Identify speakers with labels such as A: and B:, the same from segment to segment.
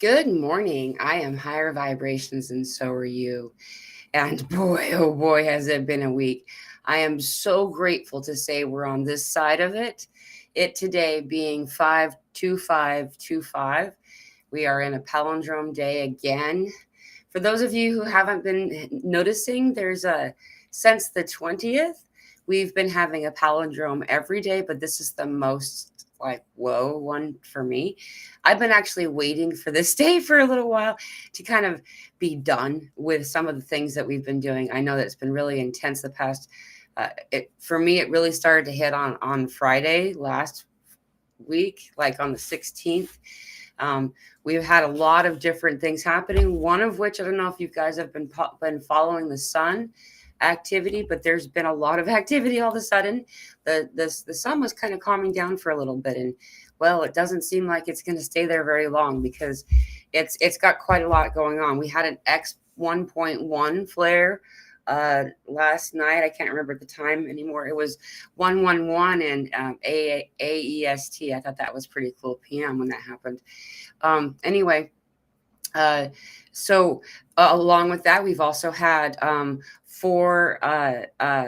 A: Good morning. I am higher vibrations and so are you. And boy, oh boy, has it been a week. I am so grateful to say we're on this side of it. It today being 52525. We are in a palindrome day again. For those of you who haven't been noticing, there's a since the 20th, we've been having a palindrome every day, but this is the most like whoa one for me. I've been actually waiting for this day for a little while to kind of be done with some of the things that we've been doing. I know that it's been really intense the past. For me, it really started to hit on Friday last week, like on the 16th. Um, we've had a lot of different things happening. One of which I don't know if you guys have been following the sun activity, but there's been a lot of activity all of a sudden. The sun was kind of calming down for a little bit, and well, it doesn't seem like it's going to stay there very long because it's got quite a lot going on. We had an X 1.1 flare last night. I can't remember the time anymore. It was 111 and AEST. I thought that was pretty cool PM when that happened. Anyway, uh, so along with that, we've also had four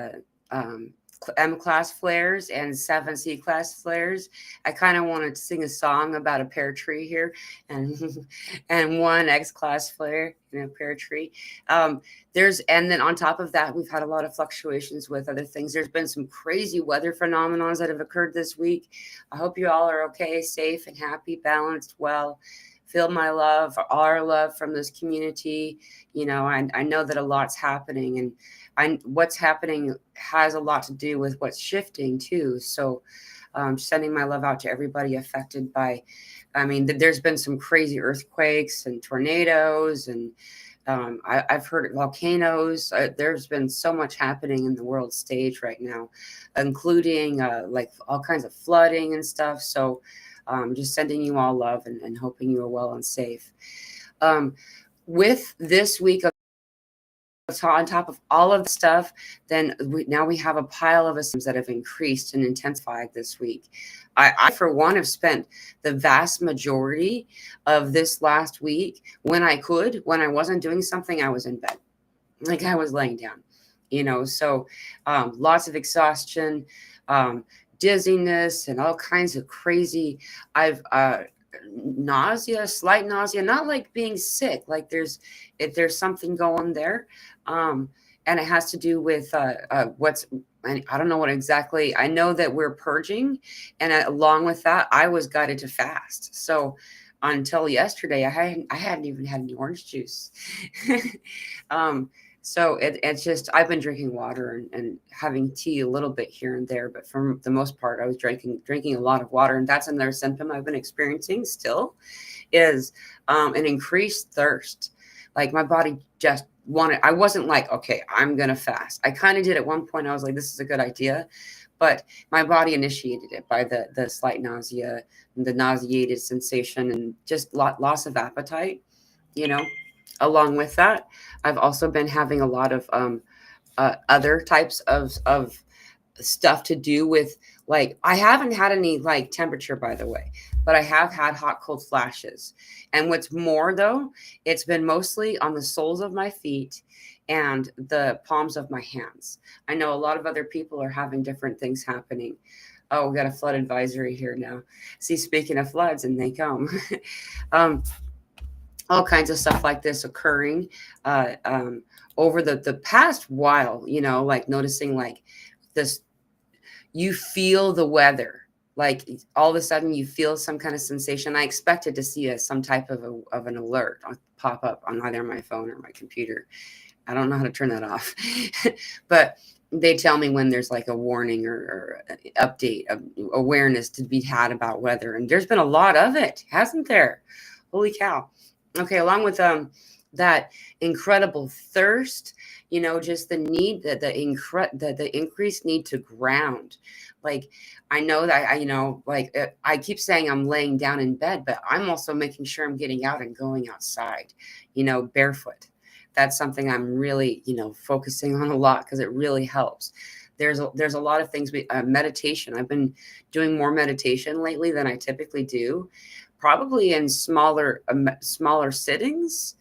A: um, M class flares and seven C class flares. I kind of wanted to sing a song about a pear tree here, and and one X class flare in a pear tree. And then on top of that, we've had a lot of fluctuations with other things. There's been some crazy weather phenomena that have occurred this week. I hope you all are okay, safe and happy, balanced, well. Feel my love, our love from this community. I know that a lot's happening, and what's happening has a lot to do with what's shifting too. So, sending my love out to everybody affected by. I mean, there's been some crazy earthquakes and tornadoes, and I've heard volcanoes. There's been so much happening in the world stage right now, including like all kinds of flooding and stuff. So, just sending you all love and hoping you are well and safe. Um, with this week of on top of all of the stuff, then now we have a pile of symptoms that have increased and intensified this week. I, for one, have spent the vast majority of this last week when I wasn't doing something, I was in bed, like I was laying down, so lots of exhaustion, um, dizziness, and all kinds of crazy. I've nausea, slight nausea, not like being sick, like there's something going there, um, and it has to do with what's. I don't know what exactly. I know that we're purging, and along with that, I was guided to fast. So until yesterday, I hadn't even had any orange juice. um, so it's just I've been drinking water and having tea a little bit here and there, but for the most part, I was drinking a lot of water, and that's another symptom I've been experiencing still, is an increased thirst. Like my body just wanted. I wasn't like, okay, I'm gonna fast. I kind of did at one point. I was like, this is a good idea, but my body initiated it by the slight nausea, and the nauseated sensation, and just loss of appetite. You know, along with that, I've also been having a lot of other types of stuff to do with, like, I haven't had any like temperature, by the way, but I have had hot cold flashes. And what's more though, it's been mostly on the soles of my feet and the palms of my hands. I know a lot of other people are having different things happening. Oh, we got a flood advisory here now. See, speaking of floods, and they come. um, all kinds of stuff like this occurring uh, um, over the past while, like noticing like this, you feel the weather, like all of a sudden you feel some kind of sensation. I expected to see some type of an alert pop up on either my phone or my computer. I don't know how to turn that off. But they tell me when there's like a warning or update of awareness to be had about weather, and there's been a lot of it, hasn't there? Holy cow. Okay, along with that incredible thirst, just the need, the increased need to ground. Like, I know that I keep saying I'm laying down in bed, but I'm also making sure I'm getting out and going outside, barefoot. That's something I'm really, focusing on a lot because it really helps. There's a lot of things. Meditation. I've been doing more meditation lately than I typically do, probably in smaller sittings,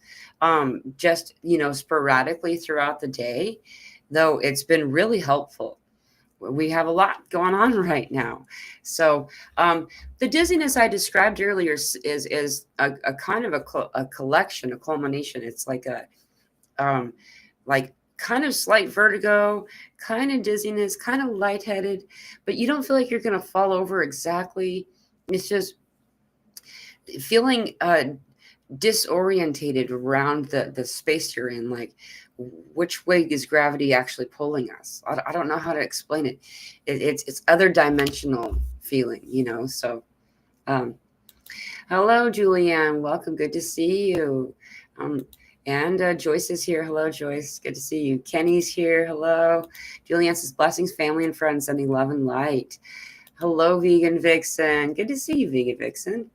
A: just, sporadically throughout the day, though it's been really helpful. We have a lot going on right now. So the dizziness I described earlier is a kind of a collection, a culmination. It's like like kind of slight vertigo, kind of dizziness, kind of lightheaded, but you don't feel like you're going to fall over exactly. It's just feeling disorientated around the space you're in, like which way is gravity actually pulling us. I don't know how to explain it. It's other dimensional feeling, so hello Julianne, welcome, good to see you. And Joyce is here. Hello Joyce, good to see you. Kenny's here. Hello. Julianne says blessings, family and friends, sending love and light. Hello Vegan Vixen, good to see you Vegan Vixen.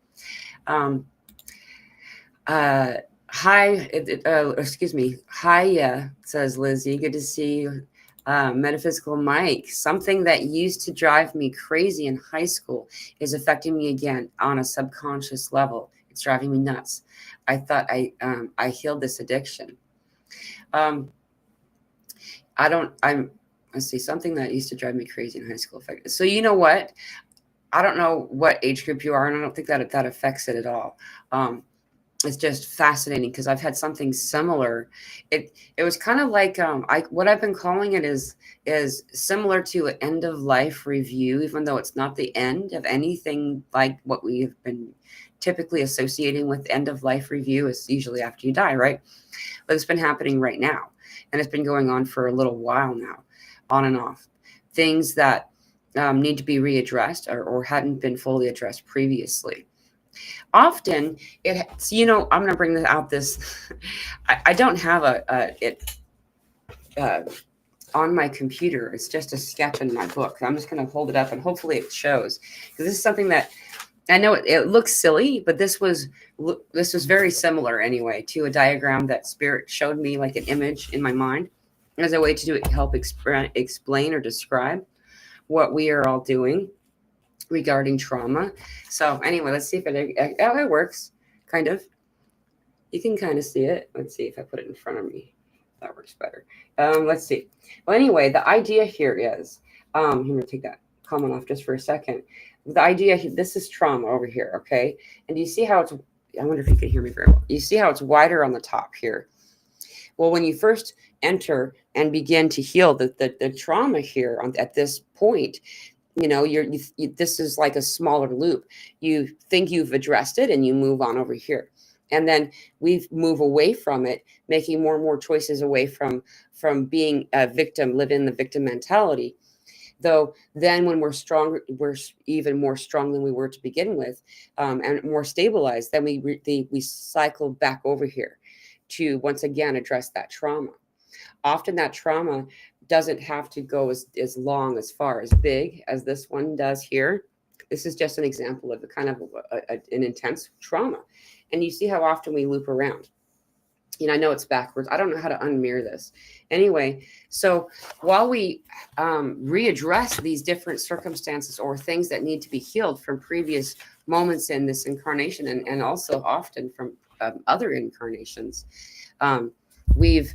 A: Hi, excuse me. Hi, says Lizzie. Good to see you. Metaphysical Mike. Something that used to drive me crazy in high school is affecting me again on a subconscious level. It's driving me nuts. I thought I healed this addiction. Let's see, something that used to drive me crazy in high school affected. So you know what? I don't know what age group you are, and I don't think that affects it at all. It's just fascinating because I've had something similar. It was kind of like what I've been calling it is similar to an end of life review, even though it's not the end of anything like what we've been typically associating with end of life review. Is usually after you die, right? But it's been happening right now, and it's been going on for a little while now, on and off. Things that need to be readdressed or hadn't been fully addressed previously. Often it's, I'm going to bring out this. I don't have it on my computer. It's just a sketch in my book. I'm just going to hold it up and hopefully it shows, because this is something that I know it looks silly, but this was very similar anyway to a diagram that Spirit showed me, like an image in my mind, as a way to help explain or describe what we are all doing regarding trauma. So anyway, let's see if it works, kind of. You can kind of see it. Let's see if I put it in front of me. That works better. Let's see. Well, anyway, the idea here is, I'm going to take that comment off just for a second. The idea, this is trauma over here, okay? And you see how it's, I wonder if you can hear me very well. You see how it's wider on the top here. Well, when you first enter and begin to heal the trauma here at this point, this is like a smaller loop. You think you've addressed it and you move on over here. And then we move away from it, making more and more choices away from being a victim, live in the victim mentality. Though then when we're strong, we're even more strong than we were to begin with, and more stabilized, then we cycle back over here to once again address that trauma. Often that trauma doesn't have to go as long, as far, as big as this one does here. This is just an example of a kind of an intense trauma. And you see how often we loop around. I know it's backwards. I don't know how to unmirror this. Anyway, so while we readdress these different circumstances or things that need to be healed from previous moments in this incarnation, and also often from other incarnations, we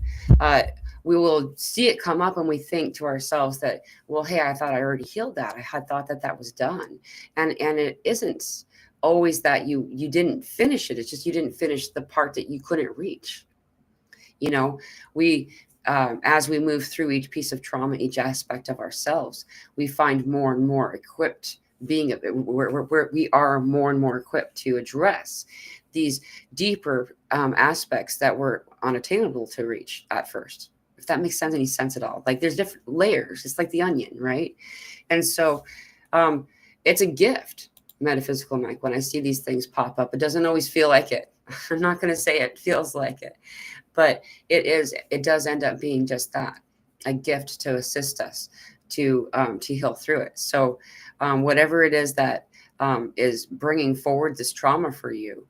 A: will see it come up and we think to ourselves that, well, hey, I thought I already healed that. I had thought that was done. And it isn't always that you didn't finish it. It's just you didn't finish the part that you couldn't reach. We as we move through each piece of trauma, each aspect of ourselves, we find more and more equipped we are more and more equipped to address these deeper aspects that were unattainable to reach at first. If that makes any sense at all. Like there's different layers. It's like the onion, right? And so it's a gift, Metaphysical Mike. When I see these things pop up, it doesn't always feel like it. I'm not going to say it feels like it, but it does end up being just that, a gift to assist us to heal through it. So whatever it is that is bringing forward this trauma for you,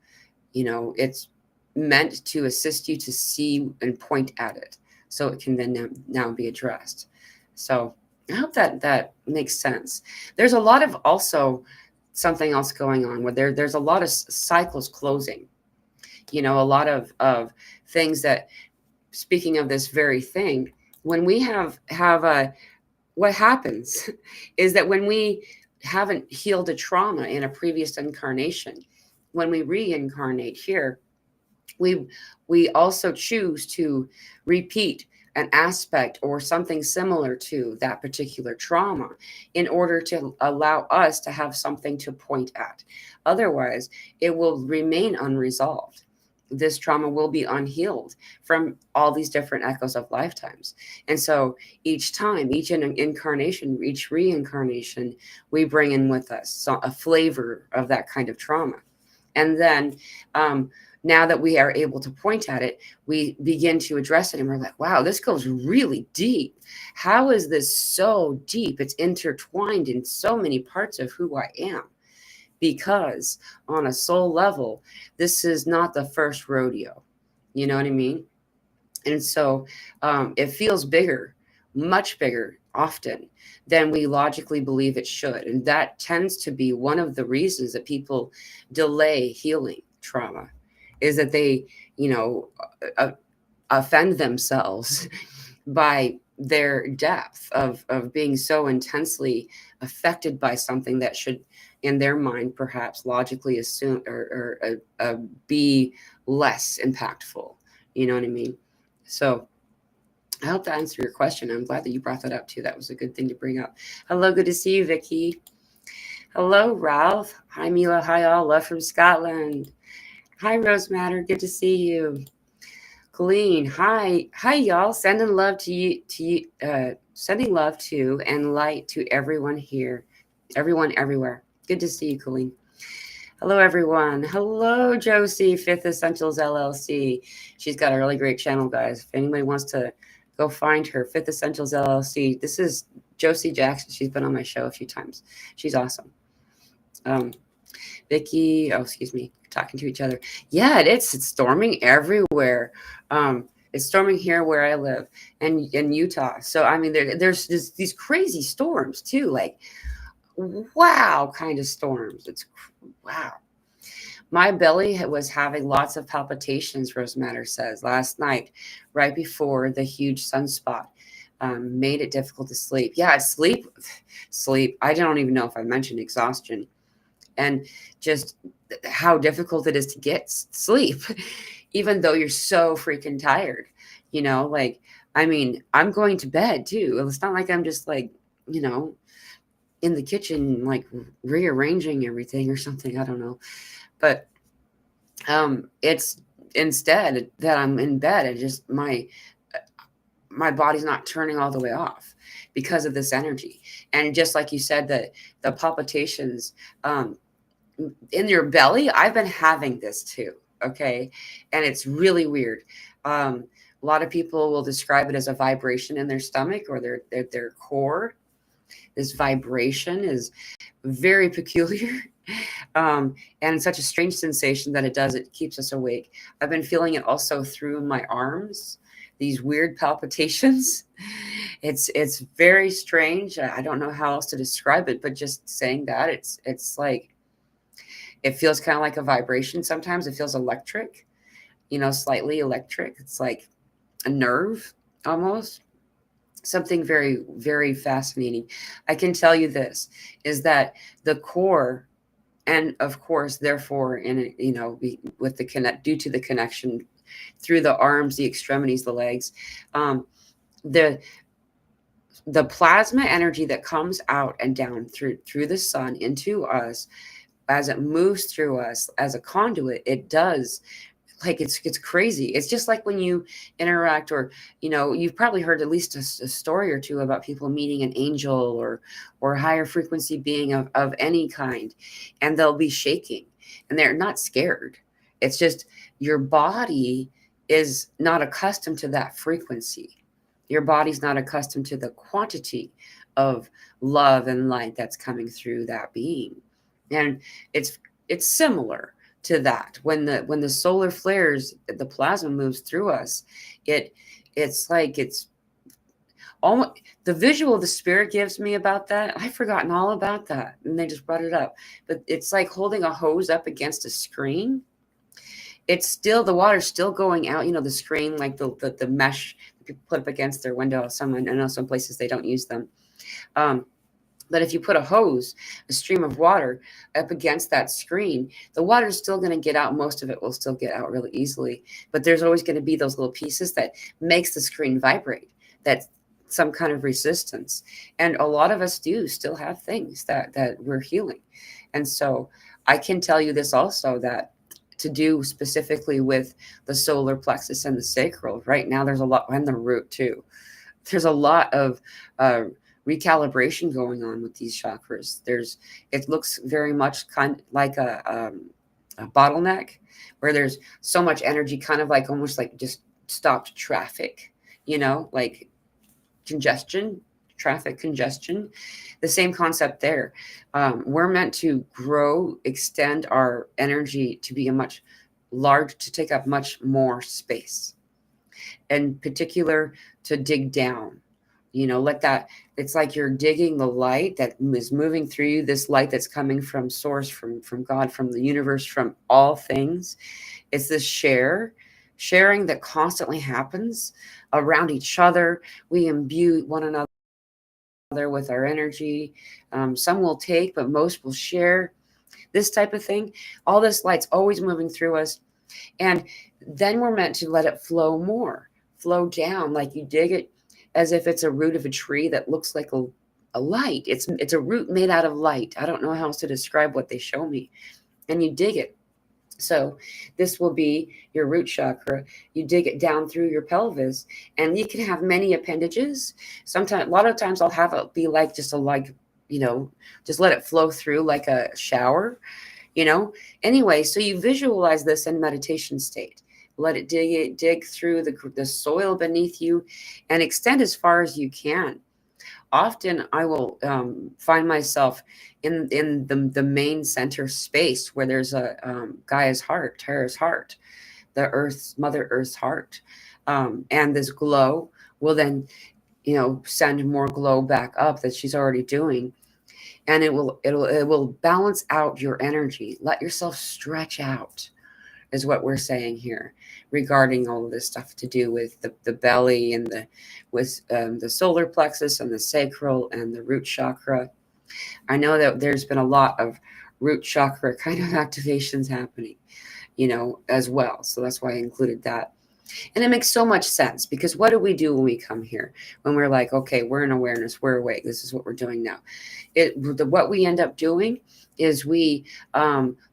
A: it's meant to assist you to see and point at it, so it can then now be addressed. So I hope that makes sense. There's a lot of also something else going on, where there's a lot of cycles closing, a lot of things that, speaking of this very thing, when we have a, what happens is that when we haven't healed a trauma in a previous incarnation, when we reincarnate here, we also choose to repeat an aspect or something similar to that particular trauma in order to allow us to have something to point at. Otherwise, it will remain unresolved. This trauma will be unhealed from all these different echoes of lifetimes. And so each time, each incarnation, each reincarnation, we bring in with us a flavor of that kind of trauma. And then now that we are able to point at it, we begin to address it, and we're like, wow, this goes really deep. How is this so deep? It's intertwined in so many parts of who I am. Because on a soul level, this is not the first rodeo. You know what I mean? And so it feels bigger, much bigger often than we logically believe it should. And that tends to be one of the reasons that people delay healing trauma, is that they, offend themselves by their depth of being so intensely affected by something that should, in their mind, perhaps logically assume or be less impactful. You know what I mean? So I hope that answered your question. I'm glad that you brought that up too. That was a good thing to bring up. Hello, good to see you, Vicky. Hello, Ralph. Hi, Mila. Hi, all. Love from Scotland. Hi, Rose Matter. Good to see you. Colleen. Hi, y'all. Sending love to you. Sending love to and light to everyone here, everyone everywhere. Good to see you, Colleen. Hello, everyone. Hello, Josie, Fifth Essentials LLC. She's got a really great channel, guys. If anybody wants to go find her, Fifth Essentials LLC. This is Josie Jackson. She's been on my show a few times. She's awesome. Vicky, excuse me, talking to each other. Yeah, it's storming everywhere. It's storming here where I live, and in Utah. So I mean, there's just these crazy storms too, like wow kind of storms. It's wow. My belly was having lots of palpitations, Rose Matter says, last night, right before the huge sunspot. Made it difficult to sleep. Yeah, sleep. I don't even know if I mentioned exhaustion and just how difficult it is to get sleep, even though you're so freaking tired. Like, I mean, I'm going to bed too. It's not like I'm just like, in the kitchen, like rearranging everything or something. I don't know. But it's instead that I'm in bed and just my body's not turning all the way off because of this energy. And just like you said, that the palpitations in your belly, I've been having this too. Okay. And it's really weird. A lot of people will describe it as a vibration in their stomach or their core. This vibration is very peculiar. And such a strange sensation that it keeps us awake. I've been feeling it also through my arms, these weird palpitations. It's very strange. I don't know how else to describe it, but just saying that it's like, it feels kind of like a vibration. Sometimes it feels electric, slightly electric. It's like a nerve almost. Something very, very fascinating. I can tell you this, is that the core, and of course, therefore, with the due to the connection through the arms, the extremities, the legs, the plasma energy that comes out and down through the sun into us, as it moves through us as a conduit, it does. Like it's crazy. It's just like when you interact, or you've probably heard at least a story or two about people meeting an angel or higher frequency being of any kind, and they'll be shaking and they're not scared. It's just your body is not accustomed to that frequency. Your body's not accustomed to the quantity of love and light that's coming through that being. And it's similar to that. When the solar flares, the plasma moves through us, it's like it's Almost the visual the spirit gives me about that, I've forgotten all about that, and they just brought it up. But it's like holding a hose up against a screen. It's still, the water's still going out. The screen, like the mesh that people put up against their window. I know some places they don't use them. But if you put a stream of water up against that screen, the water is still going to get out. Most of it will still get out really easily. But there's always going to be those little pieces that makes the screen vibrate, that some kind of resistance. And a lot of us do still have things that we're healing. And so I can tell you this also, that to do specifically with the solar plexus and the sacral, right now there's a lot, and the root too. There's a lot of recalibration going on with these chakras. It looks very much kind of like a bottleneck, where there's so much energy, kind of like almost like just stopped traffic, like traffic congestion. The same concept there. We're meant to grow, extend our energy to be to take up much more space, in particular to dig down. Let that, it's like you're digging the light that is moving through you, this light that's coming from source, from God, from the universe, from all things. It's this sharing that constantly happens around each other. We imbue one another with our energy. Some will take, but most will share, this type of thing. All this light's always moving through us. And then we're meant to let it flow down, like you dig it, as if it's a root of a tree that looks like a light. It's a root made out of light. I don't know how else to describe what they show me. And you dig it. So this will be your root chakra. You dig it down through your pelvis, and you can have many appendages. Sometimes, a lot of times I'll have it be like just just let it flow through like a shower, Anyway, so you visualize this in meditation state. Let it dig through the soil beneath you and extend as far as you can. Often I will find myself in the main center space, where there's a Gaia's heart, Terra's heart, Mother Earth's heart. And this glow will then, send more glow back up that she's already doing. And it will balance out your energy. Let yourself stretch out, is what we're saying here, regarding all of this stuff to do with the belly and the solar plexus and the sacral and the root chakra. I know that there's been a lot of root chakra kind of activations happening, as well. So that's why I included that. And it makes so much sense, because what do we do when we come here? When we're like, okay, we're in awareness, we're awake, this is what we're doing now. What we end up doing is we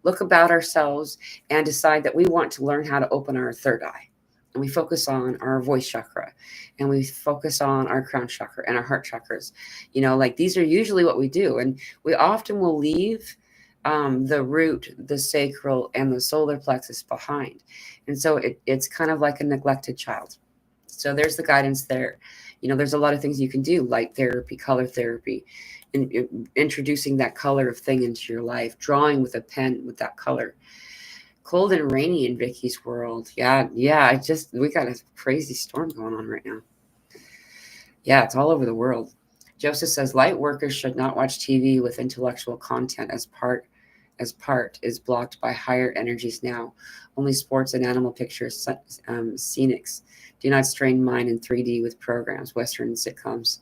A: look about ourselves and decide that we want to learn how to open our third eye. And we focus on our voice chakra, and we focus on our crown chakra and our heart chakras. Like these are usually what we do. And we often will leave the root, the sacral, and the solar plexus behind. And so it's kind of like a neglected child. So there's the guidance there. There's a lot of things you can do, light therapy, color therapy, introducing that color of thing into your life, drawing with a pen with that color. Cold and rainy in Vicky's world. Yeah. We got a crazy storm going on right now. Yeah, it's all over the world. Joseph says light workers should not watch TV with intellectual content, as part is blocked by higher energies now. Only sports and animal pictures, scenics. Do not strain mind in 3D with programs, Western sitcoms.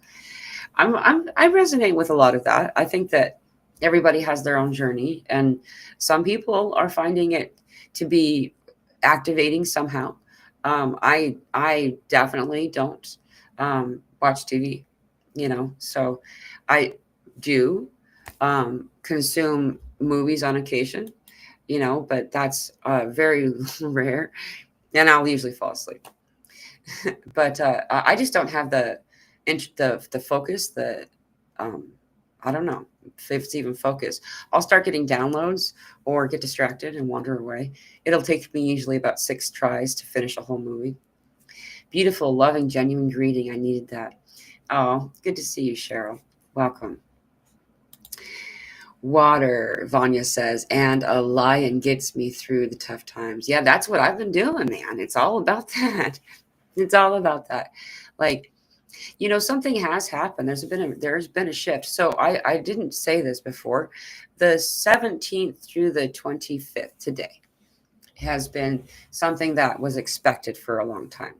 A: I resonate with a lot of that. I think that everybody has their own journey, and some people are finding it to be activating somehow. I definitely don't watch TV, so I do consume movies on occasion, but that's very rare, and I'll usually fall asleep. But I just don't have the focus, I don't know if it's even focus. I'll start getting downloads or get distracted and wander away. It'll take me usually about 6 tries to finish a whole movie. Beautiful, loving, genuine greeting. I needed that. Oh, good to see you, Cheryl. Welcome. Water, Vanya says, and a lion gets me through the tough times. Yeah, that's what I've been doing, man. It's all about that. It's all about that. Like, Something has happened. There's been a shift. So I didn't say this before. The 17th through the 25th today has been something that was expected for a long time.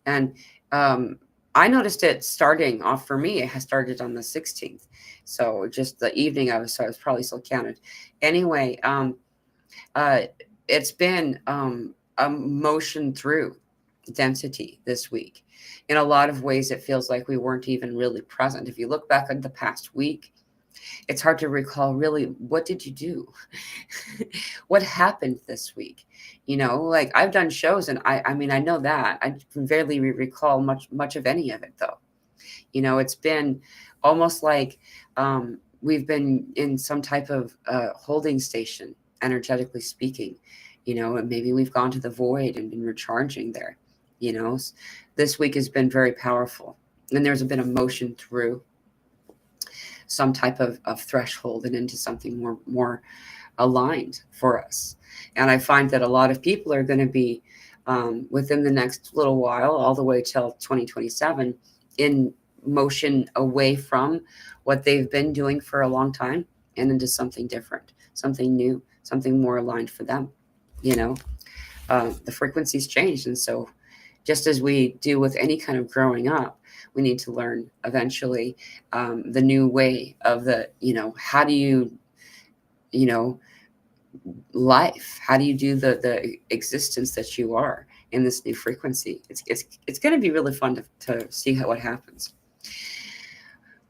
A: And I noticed it starting off for me. It has started on the 16th. So just the evening so I was probably still counted. Anyway, uh, it's been a motion through density this week. In a lot of ways, it feels like we weren't even really present. If you look back at the past week, it's hard to recall really what did you do? What happened this week? Like I've done shows and I mean I know that. I can barely recall much of any of it though. It's been almost like we've been in some type of holding station, energetically speaking, and maybe we've gone to the void and been recharging there. This week has been very powerful, and there's been a motion through some type of threshold and into something more aligned for us. And I find that a lot of people are going to be within the next little while, all the way till 2027, in motion away from what they've been doing for a long time and into something different, something new, something more aligned for them. The frequencies changed. And so just as we do with any kind of growing up, we need to learn eventually the new way of how do you, life, how do you do the existence that you are in this new frequency. It's going to be really fun to see what happens.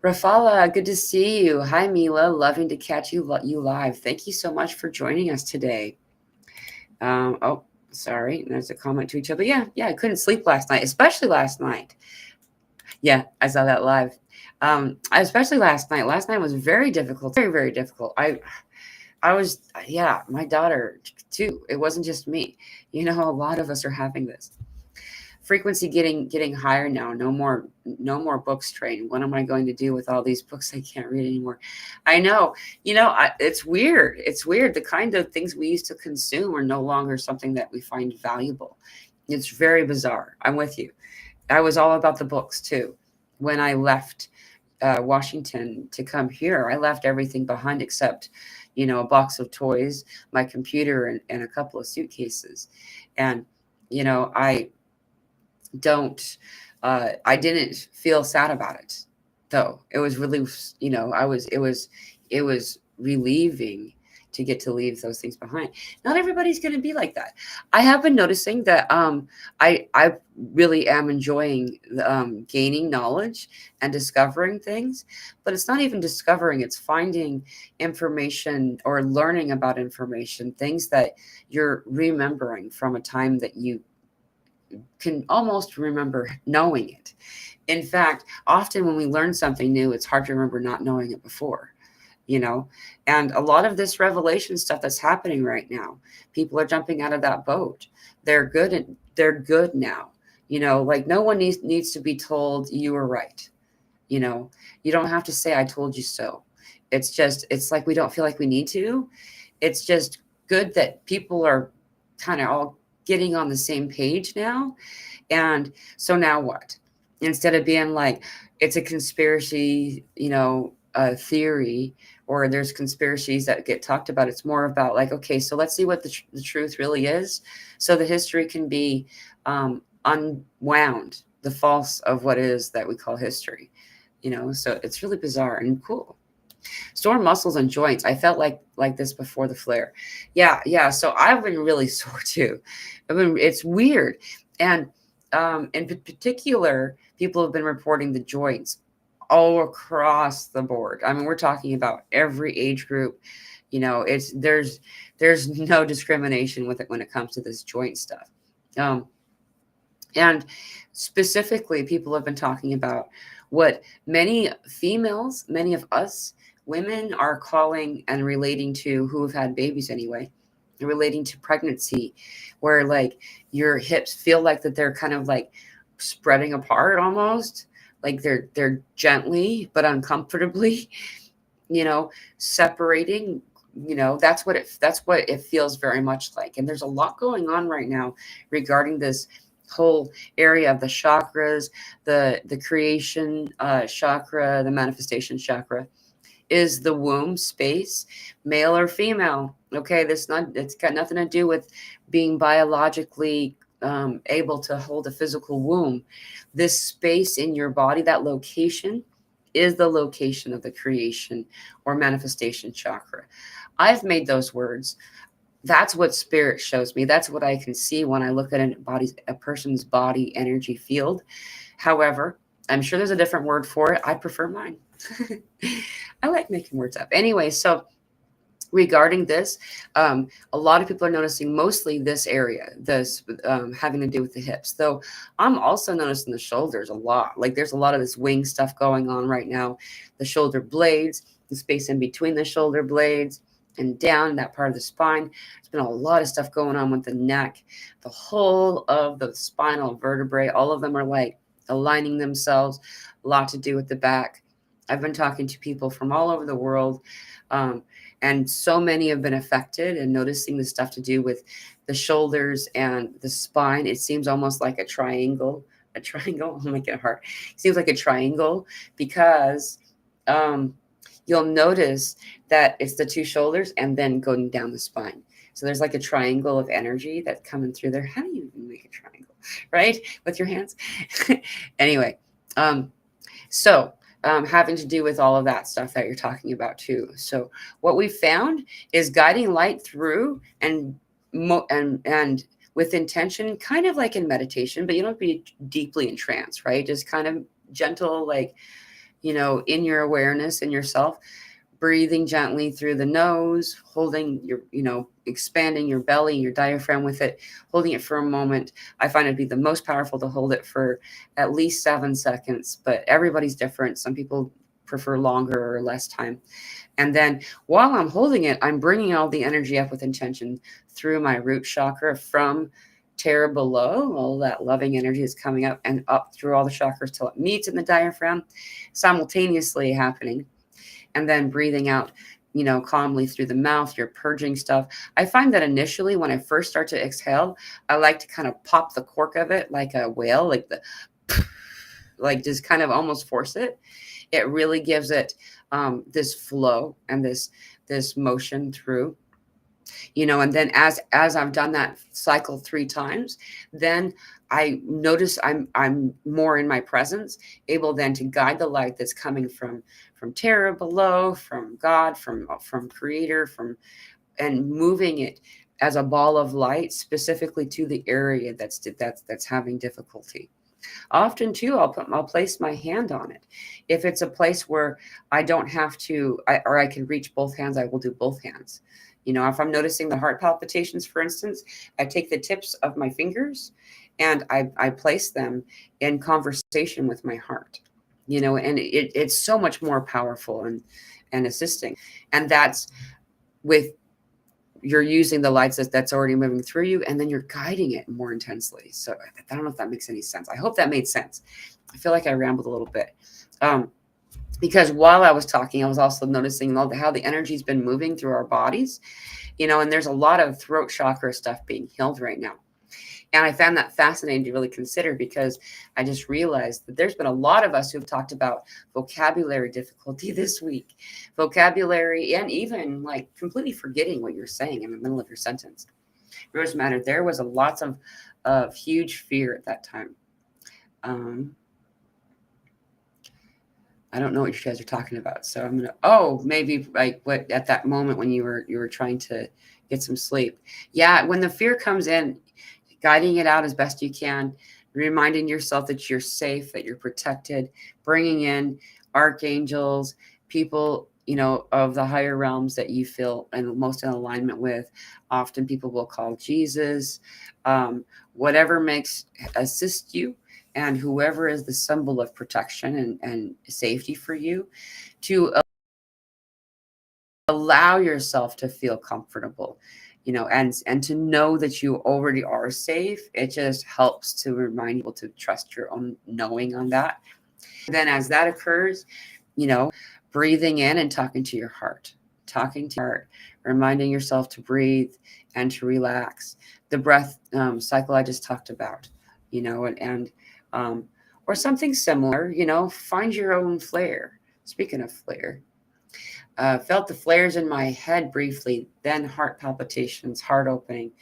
A: Rafala, good to see you. Hi, Mila. Loving to catch you live. Thank you so much for joining us today. Oh, sorry. There's a comment to each other. Yeah. I couldn't sleep last night, especially last night. Yeah, I saw that live. Especially last night. Last night was very difficult. Very, very difficult. I was, yeah, my daughter too. It wasn't just me. A lot of us are having this frequency getting higher now. No more books train. What am I going to do with all these books I can't read anymore? I know. It's weird. It's weird. The kind of things we used to consume are no longer something that we find valuable. It's very bizarre. I'm with you. I was all about the books too. When I left Washington to come here, I left everything behind except, a box of toys, my computer, and a couple of suitcases. And, I didn't feel sad about it though. It was really, it was relieving to get to leave those things behind. Not everybody's going to be like that. I have been noticing that I really am enjoying gaining knowledge and discovering things, but it's not even discovering, it's finding information or learning about information, things that you're remembering from a time that you can almost remember knowing it. In fact, often when we learn something new, it's hard to remember not knowing it before. And a lot of this revelation stuff that's happening right now, people are jumping out of that boat. They're good now. Like no one needs to be told you were right. You don't have to say I told you so. It's like we don't feel like we need to. It's just good that people are kind of all getting on the same page now. And so now what? Instead of being like it's a conspiracy, theory, or there's conspiracies that get talked about, it's more about like, okay, so let's see what the truth really is, so the history can be unwound, the false of what is that we call history. So it's really bizarre and cool. Sore muscles and joints. I felt like this before the flare. Yeah. So I've been really sore too. It's weird. And in particular, people have been reporting the joints all across the board. I mean, we're talking about every age group. There's no discrimination with it when it comes to this joint stuff. And specifically, people have been talking about what many females, many of us women are calling and relating to, who have had babies anyway, relating to pregnancy, where like your hips feel like that they're kind of like spreading apart almost, like they're gently but uncomfortably, separating. That's what it feels very much like. And there's a lot going on right now regarding this whole area of the chakras, the creation chakra, the manifestation chakra, is the womb space, male or female. Okay, it's got nothing to do with being biologically able to hold a physical womb. This space in your body, that location, is the location of the creation or manifestation chakra. I've made those words. That's what spirit shows me. That's what I can see when I look at a person's body energy field. However, I'm sure there's a different word for it. I prefer mine. I like making words up. Anyway, so regarding this, a lot of people are noticing mostly this area, this having to do with the hips. Though I'm also noticing the shoulders a lot. Like there's a lot of this wing stuff going on right now. The shoulder blades, the space in between the shoulder blades, and down that part of the spine. There's been a lot of stuff going on with the neck, the whole of the spinal vertebrae. All of them are like aligning themselves. A lot to do with the back. I've been talking to people from all over the world, and so many have been affected and noticing the stuff to do with the shoulders and the spine. It seems almost like a triangle. A triangle? I'll make it hard. It seems like a triangle because you'll notice that it's the two shoulders and then going down the spine. So there's like a triangle of energy that's coming through there. How do you even make a triangle, right? With your hands? Anyway, so having to do with all of that stuff that you're talking about too. So what we found is guiding light through and with intention, kind of like in meditation, but you don't be deeply in trance, right? Just kind of gentle, like, in your awareness in yourself, breathing gently through the nose, holding your, expanding your belly, your diaphragm with it, holding it for a moment. I find it to be the most powerful to hold it for at least 7 seconds, but everybody's different. Some people prefer longer or less time. And then while I'm holding it, I'm bringing all the energy up with intention through my root chakra from terra below. All that loving energy is coming up and up through all the chakras till it meets in the diaphragm, simultaneously happening. And then breathing out, calmly through the mouth, you're purging stuff. I find that initially when I first start to exhale, I like to kind of pop the cork of it like a whale, like just kind of almost force it. It really gives it this flow and this motion through, and then as I've done that cycle 3 times, then I notice I'm more in my presence, able then to guide the light that's coming from terra below, from God, from creator, and moving it as a ball of light specifically to the area that's having difficulty. Often too, I'll place my hand on it. If it's a place where I don't have to, or I can reach both hands, I will do both hands. If I'm noticing the heart palpitations, for instance, I take the tips of my fingers and I place them in conversation with my heart, and it's so much more powerful and assisting. And that's with, you're using the lights that's already moving through you, and then you're guiding it more intensely. So I don't know if that makes any sense. I hope that made sense. I feel like I rambled a little bit. Because while I was talking, I was also noticing how the energy's been moving through our bodies, and there's a lot of throat chakra stuff being healed right now. And I found that fascinating to really consider, because I just realized that there's been a lot of us who've talked about vocabulary difficulty this week, vocabulary, and even like completely forgetting what you're saying in the middle of your sentence. It doesn't matter. There was a lots of huge fear at that time. I don't know what you guys are talking about. So I'm gonna, maybe like what at that moment when you were trying to get some sleep. Yeah, when the fear comes in, guiding it out as best you can, reminding yourself that you're safe, that you're protected, bringing in archangels, people, of the higher realms that you feel and most in alignment with. Often people will call Jesus, whatever makes assist you, and whoever is the symbol of protection and safety for you, to allow yourself to feel comfortable, and to know that you already are safe. It just helps to remind people to trust your own knowing on that. Then as that occurs, breathing in and talking to your heart, reminding yourself to breathe and to relax. The breath cycle I just talked about. and or something similar, find your own flare. Speaking of flare, felt the flares in my head briefly, then heart palpitations, heart opening.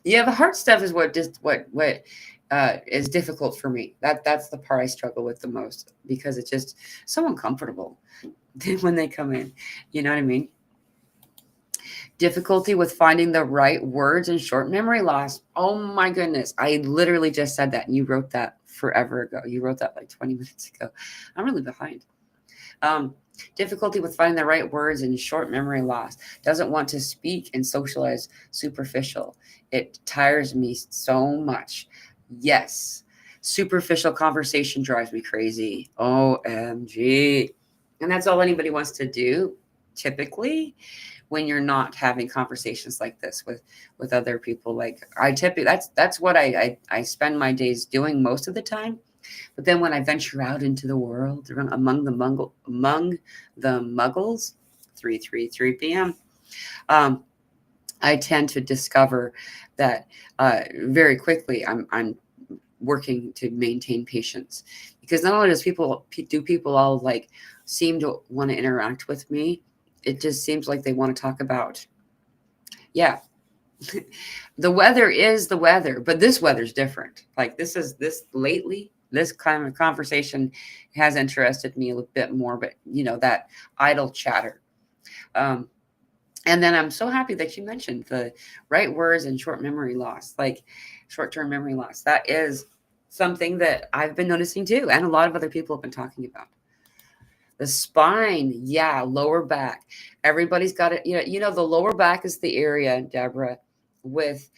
A: Yeah, the heart stuff is what is difficult for me. That's the part I struggle with the most because it's just so uncomfortable when they come in. You know what I mean? Difficulty with finding the right words and short memory loss. Oh my goodness. I literally just said that and you wrote that forever ago. You wrote that like 20 minutes ago. I'm really behind. Difficulty with finding the right words and short memory loss. Doesn't want to speak and socialize. Superficial. It tires me so much. Yes. Superficial conversation drives me crazy. OMG. And that's all anybody wants to do, typically, when you're not having conversations like this with other people. Like I typically, that's what I spend my days doing most of the time. But then when I venture out into the world among the muggles, 3:33 p.m., I tend to discover that very quickly I'm working to maintain patience, because not only do people all like seem to want to interact with me, it just seems like they want to talk about, yeah, the weather is the weather, but this weather's different. Like this lately, this kind of conversation has interested me a little bit more, but that idle chatter. Um, and then I'm so happy that you mentioned the right words and short memory loss, like short-term memory loss. That is something that I've been noticing too, and a lot of other people have been talking about. The spine, yeah, lower back. Everybody's got it. The lower back is the area, Deborah, with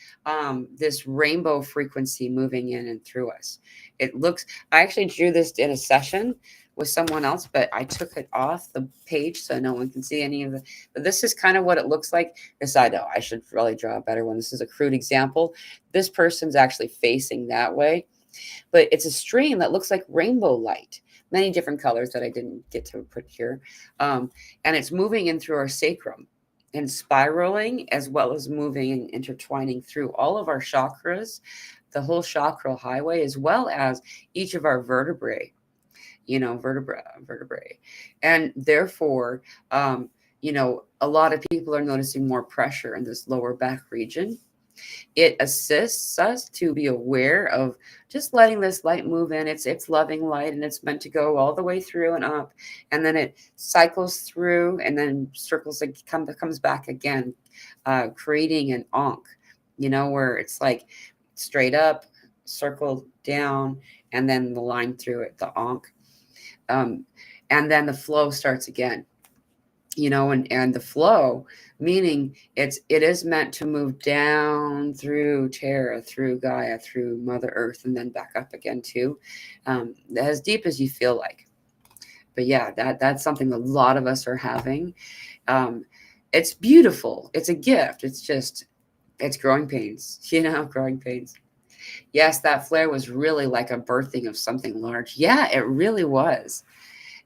A: this rainbow frequency moving in and through us. It looks. I actually drew this in a session with someone else, but I took it off the page so no one can see any of the. But this is kind of what it looks like. This I know I should really draw a better one. This is a crude example. This person's actually facing that way, but it's a stream that looks like rainbow light, many different colors that I didn't get to put here. And it's moving in through our sacrum and spiraling, as well as moving and intertwining through all of our chakras, the whole chakral highway, as well as each of our vertebrae, vertebrae. And therefore, a lot of people are noticing more pressure in this lower back region. It assists us to be aware of just letting this light move in. It's loving light, and it's meant to go all the way through and up, and then it cycles through and then circles and comes back again, creating an ankh, where it's like straight up, circle down, and then the line through it, the ankh, and then the flow starts again. And the flow, meaning it is meant to move down through Terra, through Gaia, through Mother Earth, and then back up again too, as deep as you feel like. But yeah, that's something a lot of us are having. It's beautiful. It's a gift. It's growing pains, growing pains. Yes, that flare was really like a birthing of something large. Yeah, it really was.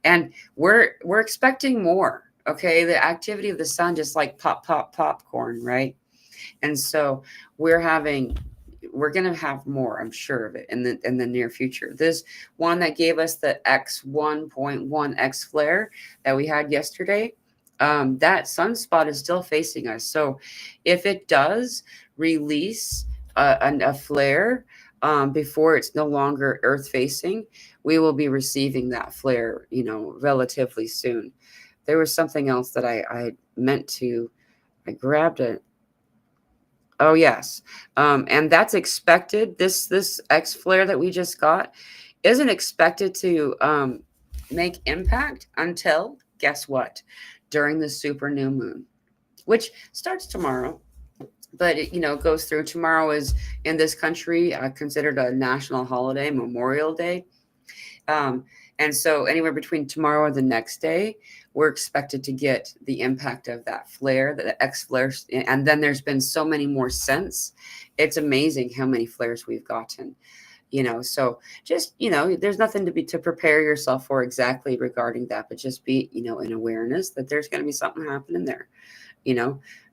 A: And we're expecting more. Okay, the activity of the sun just like popcorn, right? And so we're going to have more, I'm sure of it, in the near future. This one that gave us the X1.1 flare that we had yesterday, that sunspot is still facing us. So if it does release a flare before it's no longer earth facing, we will be receiving that flare, relatively soon. There was something else that I meant to, I grabbed it. Oh, yes. And that's expected. This X flare that we just got isn't expected to make impact until, guess what? During the super new moon, which starts tomorrow. But it goes through. Tomorrow is in this country considered a national holiday, Memorial Day. And so anywhere between tomorrow or the next day, we're expected to get the impact of that flare, the X flare. And then there's been so many more since. It's amazing how many flares we've gotten, so just, there's nothing to prepare yourself for exactly regarding that, but just be, in awareness that there's going to be something happening there,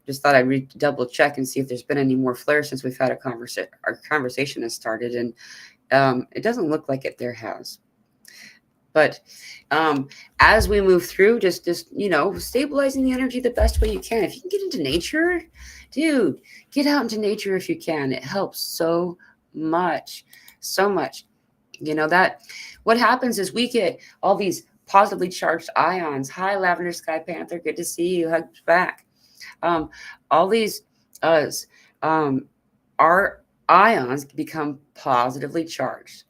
A: Just thought I'd double check and see if there's been any more flares since we've had our conversation has started. And it doesn't look like it there has. But as we move through, just stabilizing the energy the best way you can. If you can get into nature, dude, get out into nature if you can. It helps so much, so much. That what happens is we get all these positively charged ions. Hi, Lavender Sky Panther, good to see you. Hugs back. All these our ions become positively charged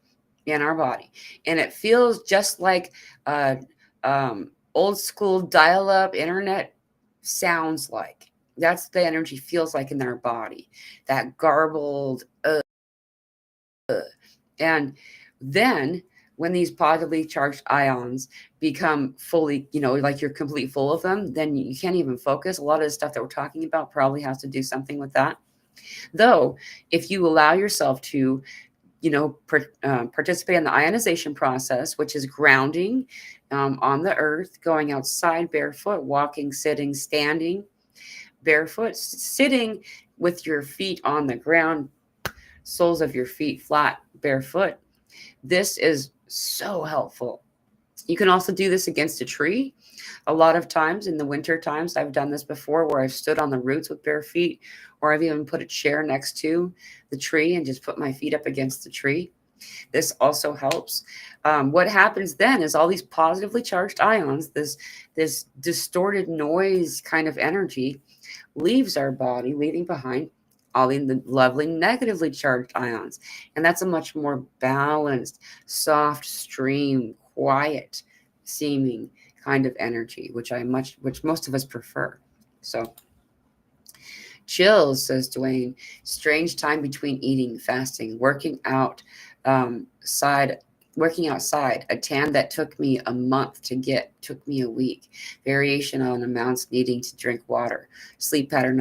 A: in our body, and it feels just like old school dial-up internet sounds like. That's the energy feels like in our body, that garbled and then when these positively charged ions become fully, like you're complete full of them, then you can't even focus. A lot of the stuff that we're talking about probably has to do something with that. Though, if you allow yourself to, participate in the ionization process, which is grounding on the earth, going outside barefoot, walking, sitting, standing, barefoot, sitting with your feet on the ground, soles of your feet flat, barefoot. This is so helpful. You can also do this against a tree. A lot of times in the winter times, I've done this before where I've stood on the roots with bare feet, or I've even put a chair next to the tree and just put my feet up against the tree. This also helps. What happens then is all these positively charged ions, this distorted noise kind of energy, leaves our body, leaving behind all the lovely negatively charged ions. And that's a much more balanced, soft stream, quiet seeming kind of energy, which most of us prefer. So chills, says Dwayne. Strange time between eating, fasting, working outside. A tan that took me a month to get took me a week. Variation on amounts needing to drink water. Sleep pattern,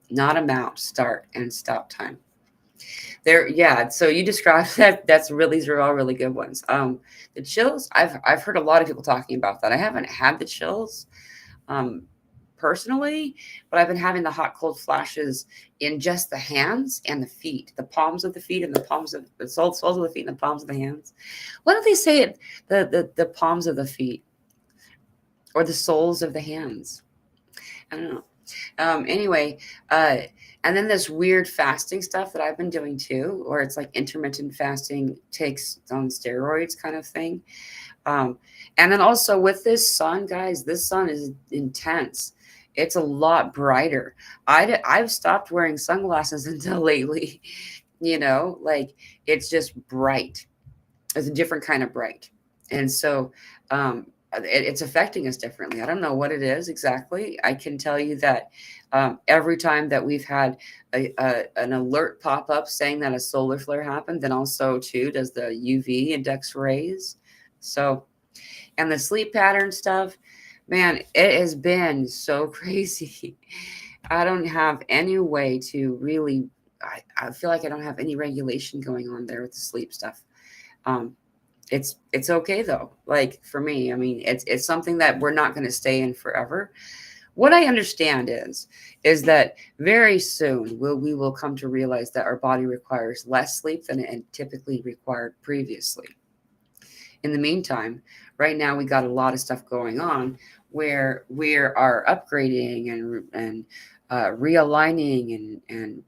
A: not amount, start and stop time. There, yeah. So you described that. These are all really good ones. The chills, I've heard a lot of people talking about that. I haven't had the chills personally, but I've been having the hot cold flashes in just the hands and the feet, the palms of the feet and the palms of the soles of the feet and the palms of the hands. Why don't they say it the palms of the feet or the soles of the hands? I don't know. Anyway, and then this weird fasting stuff that I've been doing too, or it's like intermittent fasting takes on steroids kind of thing. And then also with this sun, guys, this sun is intense. It's a lot brighter. I've stopped wearing sunglasses until lately, like it's just bright. It's a different kind of bright. And so, it's affecting us differently. I don't know what it is exactly. I can tell you that every time that we've had an alert pop up saying that a solar flare happened, then also too does the UV index rays. So, and the sleep pattern stuff, man, it has been so crazy. I don't have any way to really. I feel like I don't have any regulation going on there with the sleep stuff. It's okay though. Like for me, I mean, it's something that we're not going to stay in forever. What I understand is that very soon we will come to realize that our body requires less sleep than it typically required previously. In the meantime, right now we got a lot of stuff going on where we are upgrading and realigning and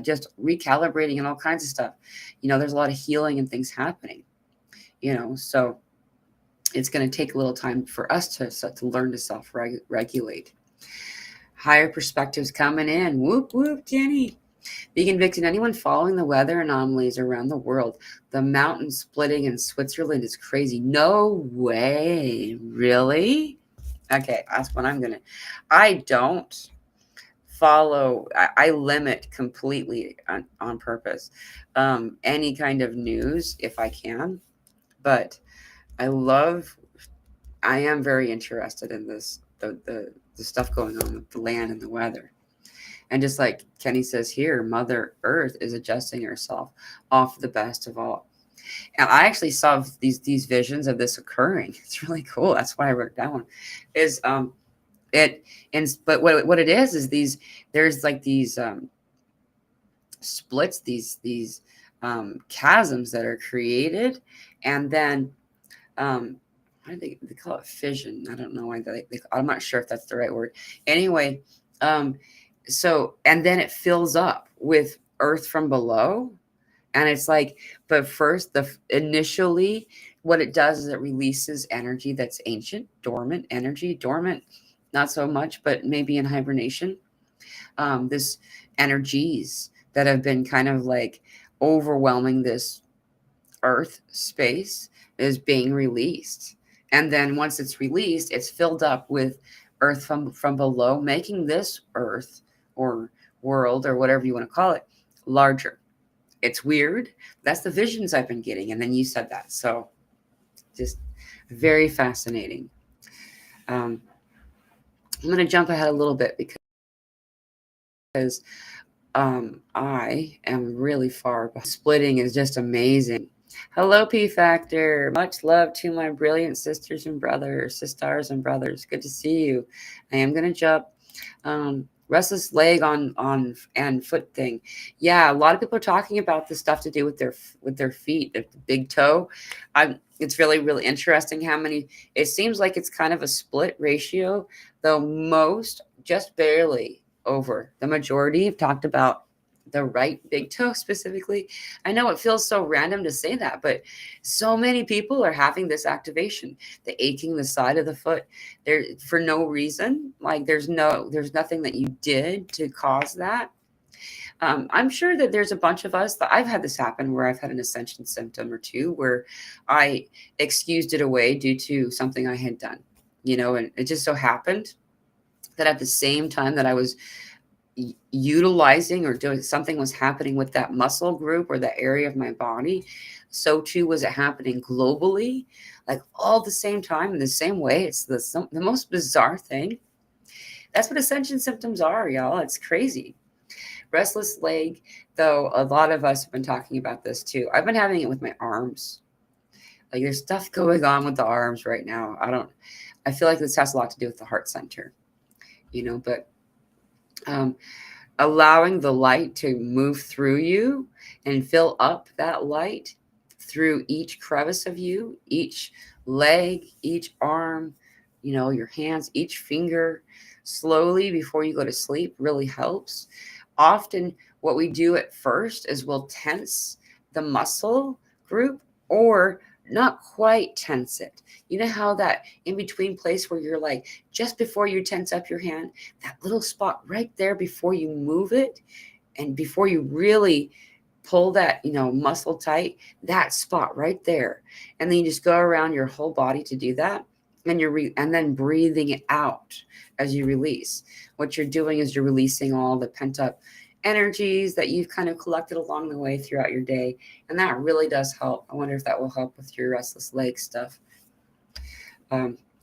A: just recalibrating and all kinds of stuff. There's a lot of healing and things happening. So it's going to take a little time for us to learn to self-regulate. Higher perspectives coming in. Whoop, whoop, Jenny. Vegan Vixen, anyone following the weather anomalies around the world? The mountain splitting in Switzerland is crazy. No way. Really? Okay, that's what I don't follow. I limit completely on purpose any kind of news if I can. But I am very interested in this, the stuff going on with the land and the weather. And just like Kenny says here, Mother Earth is adjusting herself off the best of all. And I actually saw these visions of this occurring. It's really cool. That's why I wrote that one. it, and but what it is these, there's like these splits, these chasms that are created, and then what do they call it, fission? I don't know why I'm not sure if that's the right word. Anyway, so and then it fills up with earth from below, and it's like, but first, initially, what it does is it releases energy that's ancient, dormant energy, dormant, not so much, but maybe in hibernation. This energies that have been kind of like overwhelming this earth space is being released. And then once it's released, it's filled up with earth from below, making this earth or world or whatever you want to call it larger. It's weird. That's the visions I've been getting. And then you said that. So just very fascinating. I'm going to jump ahead a little bit because I am really far behind. Splitting is just amazing. Hello, P Factor. Much love to my brilliant sisters and brothers, sisters and brothers. Good to see you. I am going to jump. Restless leg on and foot thing. Yeah, a lot of people are talking about the stuff to do with their feet, the big toe. It's really interesting how many. It seems like it's kind of a split ratio, though most just barely over. The majority have talked about the right big toe specifically. I know it feels so random to say that, but so many people are having this activation, the aching the side of the foot there for no reason. Like there's nothing that you did to cause that. I'm sure that there's a bunch of us that I've had this happen where I've had an ascension symptom or two where I excused it away due to something I had done, and it just so happened that at the same time that I was utilizing or doing something was happening with that muscle group or that area of my body, so too was it happening globally, like all the same time in the same way. It's the most bizarre thing. That's what ascension symptoms are, y'all. It's crazy. Restless leg, though, a lot of us have been talking about this too. I've been having it with my arms. Like there's stuff going on with the arms right now. I feel like this has a lot to do with the heart center, but allowing the light to move through you and fill up that light through each crevice of you, each leg, each arm, your hands, each finger, slowly before you go to sleep really helps. Often what we do at first is we'll tense the muscle group or not quite tense it. You know how that in between place where you're like, just before you tense up your hand, that little spot right there before you move it and before you really pull that, muscle tight, that spot right there. And then you just go around your whole body to do that. And and then breathing it out as you release. What you're doing is you're releasing all the pent up energies that you've kind of collected along the way throughout your day. And that really does help. I wonder if that will help with your restless leg stuff.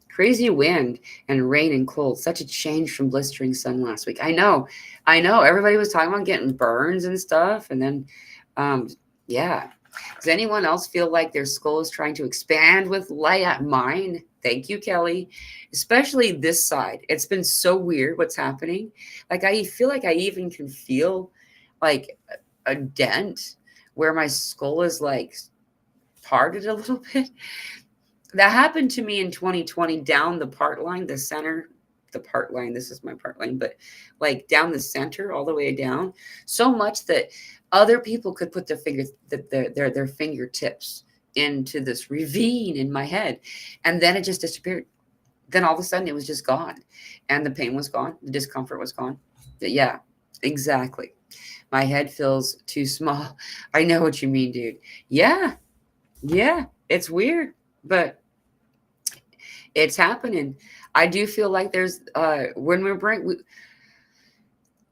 A: Crazy wind and rain and cold. Such a change from blistering sun last week. I know. Everybody was talking about getting burns and stuff. And then, yeah. Does anyone else feel like their skull is trying to expand with light at mine? Thank you, Kelly. Especially this side. It's been so weird what's happening. Like I feel like I even can feel like a dent where my skull is like parted a little bit. That happened to me in 2020 down the part line, the center, the part line. This is my part line, but like down the center, all the way down, so much that other people could put their fingers, their fingertips into this ravine in my head, and then it just disappeared. Then all of a sudden, it was just gone, and the pain was gone, the discomfort was gone. Yeah, exactly. My head feels too small. I know what you mean, dude. Yeah, it's weird, but it's happening. I do feel like there's when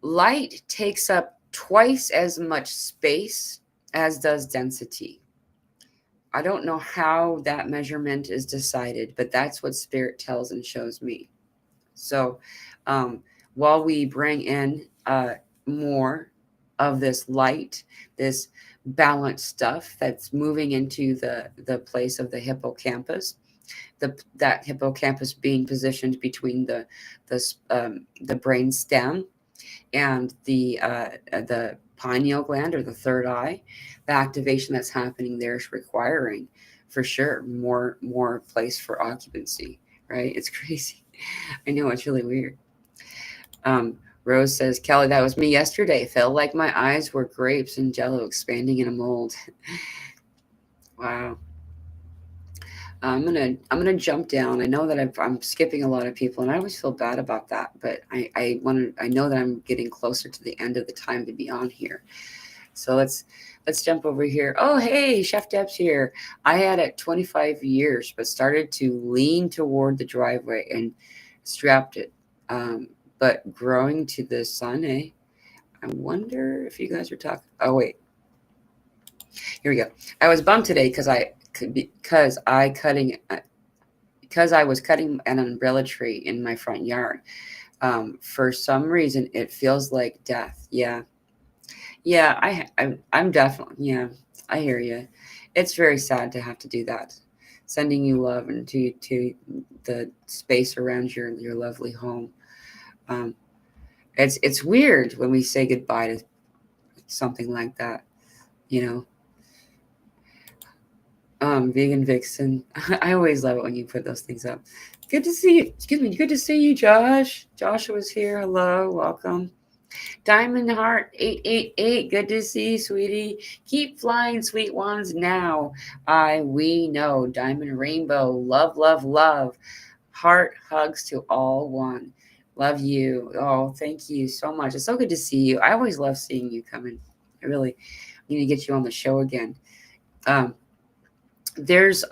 A: light takes up twice as much space as does density. I don't know how that measurement is decided, but that's what spirit tells and shows me. So while we bring in more of this light, this balanced stuff that's moving into the place of the hippocampus, that hippocampus being positioned between the brain stem and the pineal gland, or the third eye. The activation that's happening there is requiring, for sure, more place for occupancy. Right? It's crazy. I know, it's really weird. Rose says, Kelly, that was me yesterday. Felt like my eyes were grapes and jello expanding in a mold. Wow. I'm gonna jump down. I know that I'm skipping a lot of people, and I always feel bad about that. But I know that I'm getting closer to the end of the time to be on here. So let's jump over here. Oh, hey, Chef Deb's here. I had it 25 years, but started to lean toward the driveway and strapped it. But growing to the sun, eh? I wonder if you guys are talking. Oh, wait. Here we go. I was bummed today because I was cutting an umbrella tree in my front yard. For some reason, it feels like death. Yeah, I'm definitely, yeah. I hear you. It's very sad to have to do that. Sending you love and to the space around your lovely home. Um, it's weird when we say goodbye to something like that. You know. Vegan Vixen. I always love it when you put those things up. Good to see you. Excuse me. Good to see you, Josh. Joshua's here. Hello. Welcome. Diamond Heart 888. Good to see you, sweetie. Keep flying, sweet ones. Now, we know. Diamond Rainbow. Love, love, love. Heart hugs to all one. Love you. Oh, thank you so much. It's so good to see you. I always love seeing you come in. I really need to get you on the show again. There's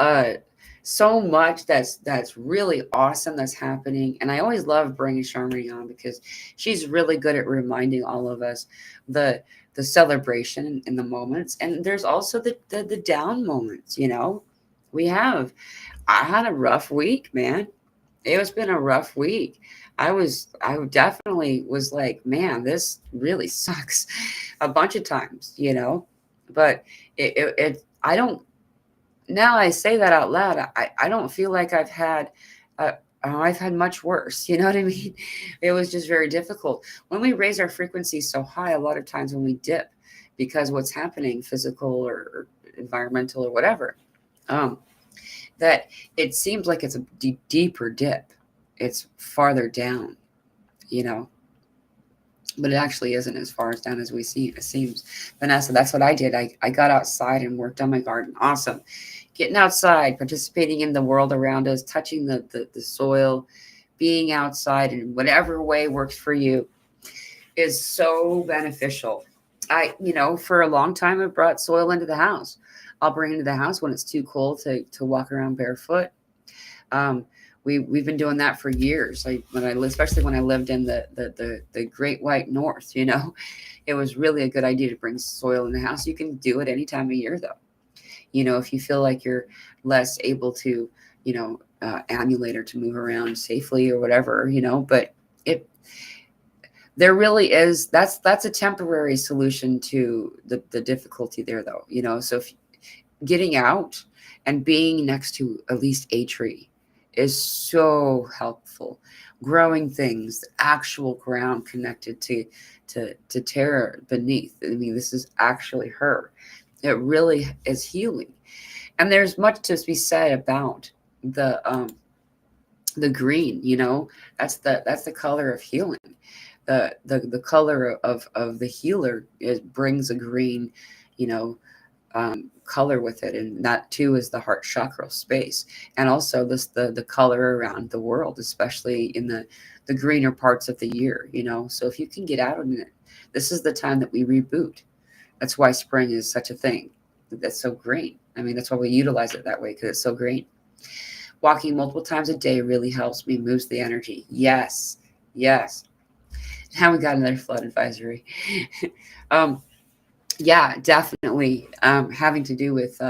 A: so much that's really awesome that's happening, and I always love bringing Charmaine on because she's really good at reminding all of us the celebration in the moments, and there's also the down moments. I had a rough week, man. It's been a rough week. I definitely was like, man, this really sucks a bunch of times. But I don't, now I say that out loud, I don't feel like I've had much worse. You know what I mean? It was just very difficult. When we raise our frequency so high, a lot of times when we dip, because what's happening, physical or environmental or whatever, that it seems like it's a deeper dip. It's farther down, but it actually isn't as far as down as it seems. Vanessa, that's what I did. I got outside and worked on my garden. Awesome. Getting outside, participating in the world around us, touching the soil, being outside in whatever way works for you is so beneficial. For a long time, I brought soil into the house. I'll bring it into the house when it's too cold to walk around barefoot. We've been doing that for years. Especially when I lived in the Great White North, it was really a good idea to bring soil in the house. You can do it any time of year, though. If you feel like you're less able to, ambulate or to move around safely or whatever, but there really is, that's a temporary solution to the difficulty there, though. So if getting out and being next to at least a tree is so helpful. Growing things, the actual ground connected to terra beneath. I mean, this is actually her. It really is healing. And there's much to be said about the green, that's the color of healing. The color of the healer brings a green, color with it, and that too is the heart chakra space, and also the color around the world, especially in the greener parts of the year. So if you can get out in it, this is the time that we reboot. That's why spring is such a thing. That's so great. I mean, that's why we utilize it that way, because it's so great. Walking multiple times a day really helps me, moves the energy. Yes. Now we got another flood advisory. Yeah, definitely having to do with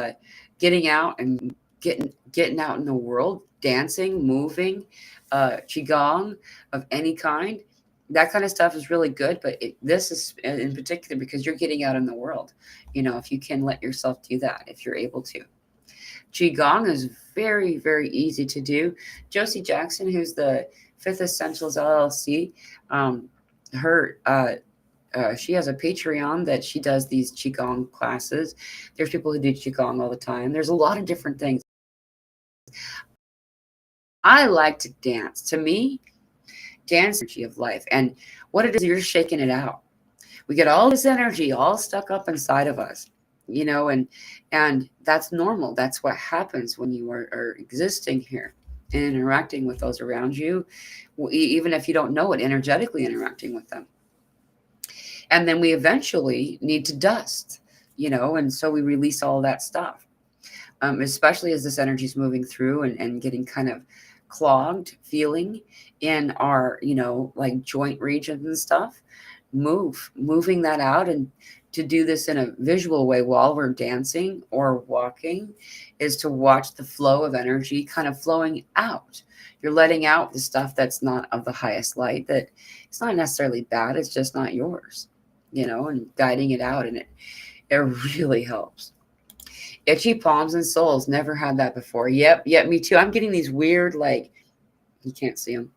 A: getting out and getting out in the world, dancing, moving, qigong of any kind. That kind of stuff is really good, but this is in particular because you're getting out in the world. If you can let yourself do that, if you're able to. Qigong is very, very easy to do. Josie Jackson, who's the Fifth Essentials LLC, her she has a Patreon that she does these Qigong classes. There's people who do Qigong all the time. There's a lot of different things. I like to dance. To me, dance is the energy of life. And what it is, you're shaking it out. We get all this energy all stuck up inside of us, and that's normal. That's what happens when you are existing here and interacting with those around you, even if you don't know it, energetically interacting with them. And then we eventually need to dust, and so we release all that stuff, especially as this energy is moving through and getting kind of clogged feeling in our, like joint regions and stuff. Moving that out, and to do this in a visual way while we're dancing or walking is to watch the flow of energy kind of flowing out. You're letting out the stuff that's not of the highest light, that it's not necessarily bad, it's just not yours, and guiding it out. And it really helps. Itchy palms and soles. Never had that before. Yep, me too. I'm getting these weird, like, you can't see them.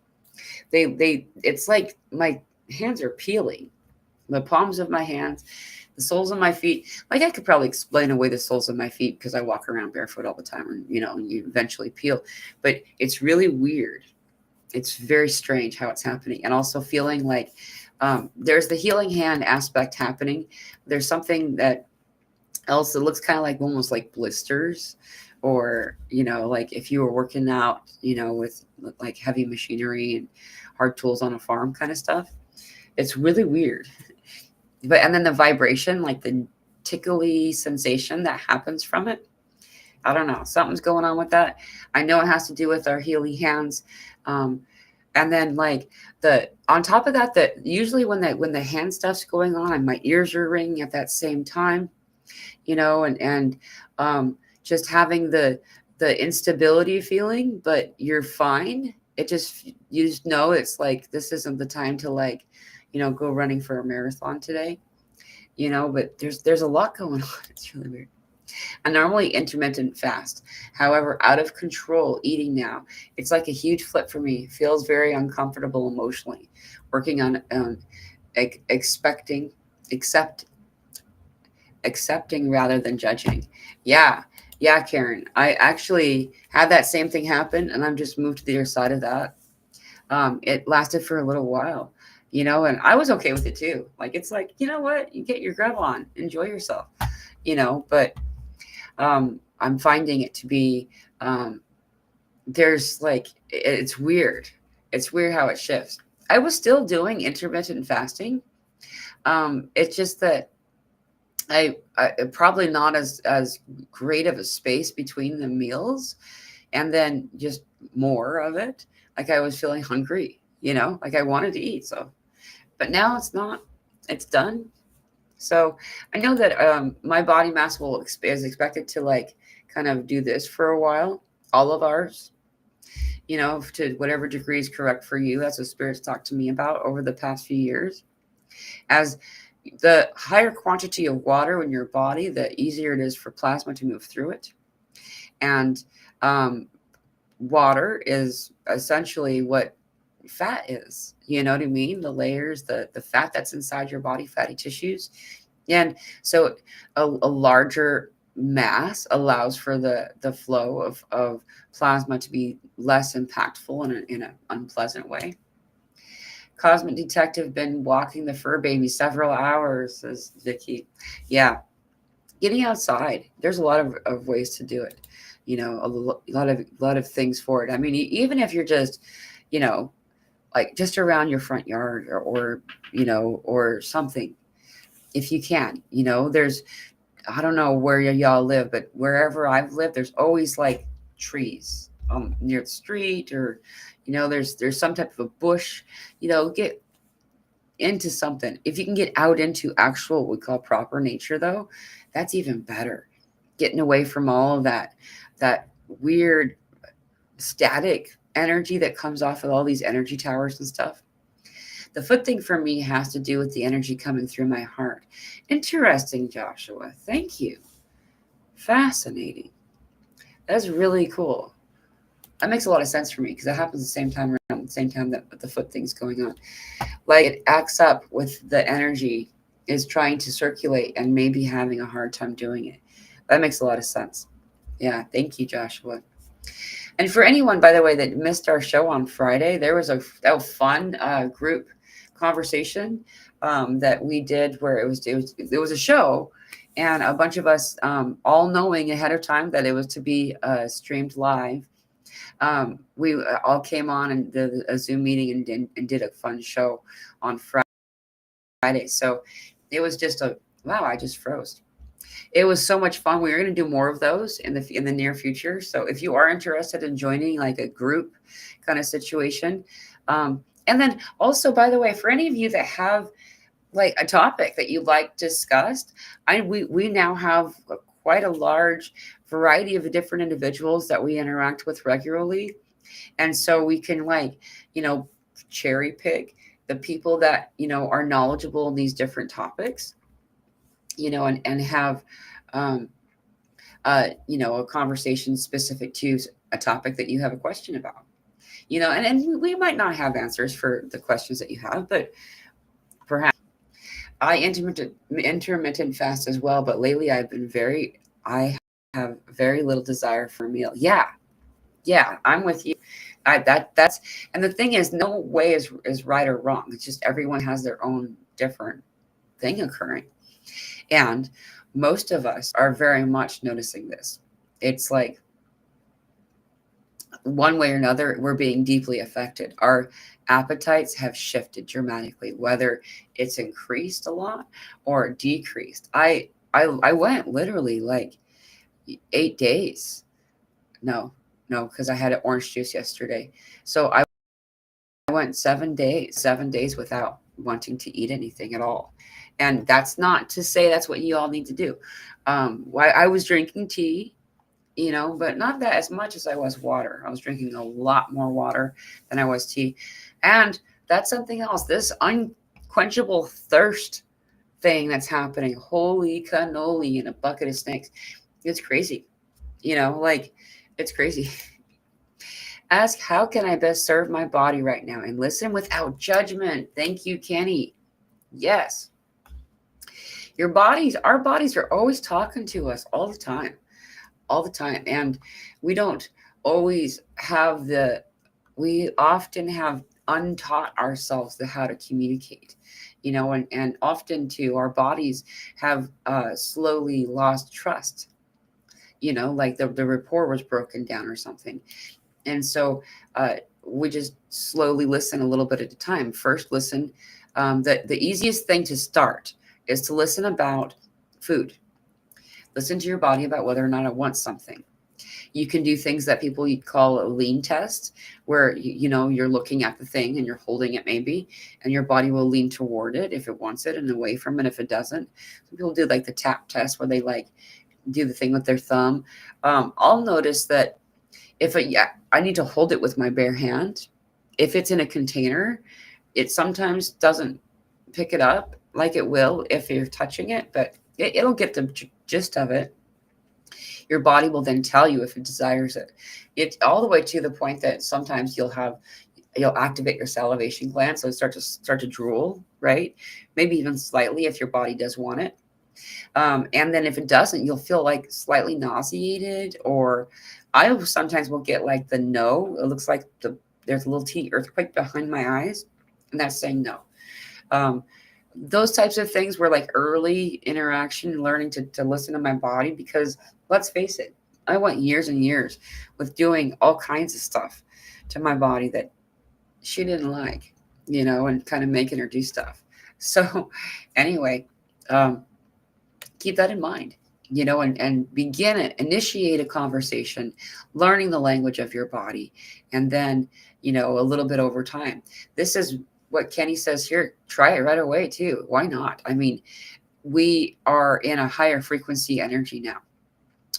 A: It's like my hands are peeling. The palms of my hands, the soles of my feet. Like, I could probably explain away the soles of my feet because I walk around barefoot all the time, and you eventually peel. But it's really weird. It's very strange how it's happening. And also feeling like there's the healing hand aspect happening. There's something that else that looks kind of like almost like blisters, or like if you were working out with like heavy machinery and hard tools on a farm kind of stuff. It's really weird. And then the vibration, like the tickly sensation that happens from it, I don't know, something's going on with that. I know it has to do with our healing hands. And then like on top of that, that usually when the hand stuff's going on, my ears are ringing at that same time, and just having the instability feeling, but you're fine. You just know it's like, this isn't the time to like, go running for a marathon today, but there's a lot going on. It's really weird. I normally intermittent fast. However, out of control eating now, it's like a huge flip for me. It feels very uncomfortable emotionally. Working on accepting rather than judging. Yeah, Karen. I actually had that same thing happen, and I'm just moved to the other side of that. It lasted for a little while, and I was okay with it too. Like, it's like, you know what? You get your grub on, enjoy yourself, but I'm finding it to be, there's like, it's weird. It's weird how it shifts. I was still doing intermittent fasting. It's just that I probably not as great of a space between the meals, and then just more of it. Like, I was feeling hungry, like I wanted to eat. So, but now it's not, it's done. So I know that my body mass is expected to like kind of do this for a while, all of ours, to whatever degree is correct for you, as the spirits talked to me about over the past few years. As the higher quantity of water in your body, the easier it is for plasma to move through it. And water is essentially what fat is, you know what I mean? The layers, the fat that's inside your body, fatty tissues. And so a larger mass allows for the flow of plasma to be less impactful in an unpleasant way. Cosmic Detective been walking the fur baby several hours, says Vicky. Yeah, getting outside. There's a lot of ways to do it. A lot of things for it. I mean, even if you're just, like just around your front yard or something, if you can, there's, I don't know where y'all live, but wherever I've lived, there's always like trees near the street, or there's some type of a bush. Get into something. If you can get out into actual, what we call proper nature, though, that's even better. Getting away from all of that weird static energy that comes off of all these energy towers and stuff. The foot thing for me has to do with the energy coming through my heart. Interesting, Joshua. Thank you. Fascinating. That's really cool. That makes a lot of sense for me because that happens the same time around the same time that the foot thing's going on. Like it acts up with the energy is trying to circulate and maybe having a hard time doing it. That makes a lot of sense. Yeah, thank you, Joshua. And for anyone, by the way, that missed our show on Friday, there was a fun group conversation that we did where it was a show, and a bunch of us all knowing ahead of time that it was to be streamed live. We all came on and did a Zoom meeting and did a fun show on Friday. So it was just a wow. I just froze. It was so much fun. We're going to do more of those in the near future. So if you are interested in joining like a group kind of situation, and then also, by the way, for any of you that have like a topic that you'd like discussed, we now have quite a large variety of different individuals that we interact with regularly, and so we can like cherry pick the people that are knowledgeable in these different topics, and have um, a conversation specific to a topic that you have a question about. And we might not have answers for the questions that you have, but perhaps I intermittent fast as well. But lately I have very little desire for a meal. Yeah, I'm with you. That's and the thing is, no way is right or wrong. It's just everyone has their own different thing occurring. And most of us are very much noticing this. It's like one way or another, we're being deeply affected. Our appetites have shifted dramatically, whether it's increased a lot or decreased. I went literally like 8 days. No, because I had an orange juice yesterday. So I went 7 days without wanting to eat anything at all. And that's not to say that's what you all need to do. I was drinking tea, but not that as much as I was water. I was drinking a lot more water than I was tea. And that's something else. This unquenchable thirst thing that's happening. Holy cannoli in a bucket of snakes. It's crazy. Like it's crazy. Ask, how can I best serve my body right now? And listen without judgment. Thank you, Kenny. Yes. Our bodies are always talking to us all the time. All the time. And we don't always we often have untaught ourselves how to communicate, and often too, our bodies have slowly lost trust, like the rapport was broken down or something. And so we just slowly listen a little bit at a time. First, listen. The easiest thing to start is to listen about food. Listen to your body about whether or not it wants something. You can do things that people call a lean test, where you're looking at the thing and you're holding it maybe, and your body will lean toward it if it wants it and away from it if it doesn't. Some people do like the tap test where they like do the thing with their thumb. I'll notice that I need to hold it with my bare hand. If it's in a container, it sometimes doesn't pick it up like it will if you're touching it, but it'll get the gist of it. Your body will then tell you if it desires it. It all the way to the point that sometimes you'll activate your salivation gland, so it start to drool, right? Maybe even slightly if your body does want it. And then if it doesn't, you'll feel like slightly nauseated, or I sometimes will get like the no. It looks like there's a little T earthquake behind my eyes, and that's saying no. Those types of things were like early interaction, learning to listen to my body, because let's face it, I went years and years with doing all kinds of stuff to my body that she didn't like, and kind of making her do stuff. So anyway, keep that in mind, and initiate a conversation, learning the language of your body, and then, a little bit over time. This is what Kenny says here. Try it right away too. Why not? I mean, we are in a higher frequency energy now.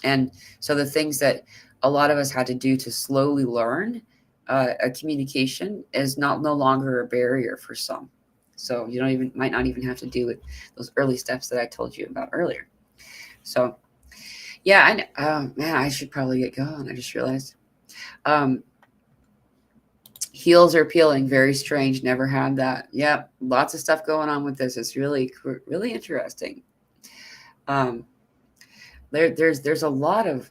A: And so the things that a lot of us had to do to slowly learn a communication is no longer a barrier for some. So you might not even have to do it, those early steps that I told you about earlier. So Yeah, I know. Oh man, I should probably get going. I just realized. Um, Heels are peeling. Very strange. Never had that. Yep, lots of stuff going on with this. It's really interesting. Um, there's a lot of.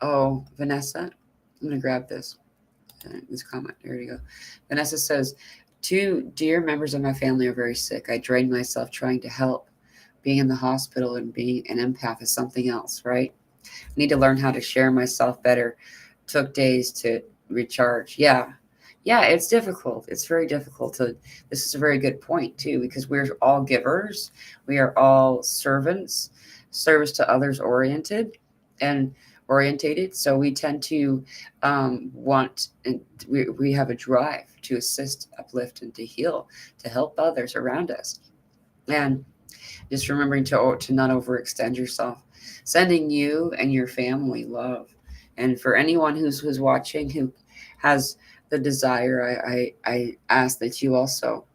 A: Oh, Vanessa, I'm gonna grab this comment. There you go. Vanessa says, two dear members of my family are very sick. I drain myself trying to help. Being in the hospital and being an empath is something else, right? I need to learn how to share myself better. Took days to recharge. Yeah. Yeah, it's difficult. It's very difficult to. This is a very good point, too, because we're all givers. We are all servants, service to others oriented and orientated. So we tend to want, and we have a drive to assist, uplift, and to heal, to help others around us. And just remembering to not overextend yourself. Sending you and your family love. And for anyone who's watching who has the desire, I ask that you also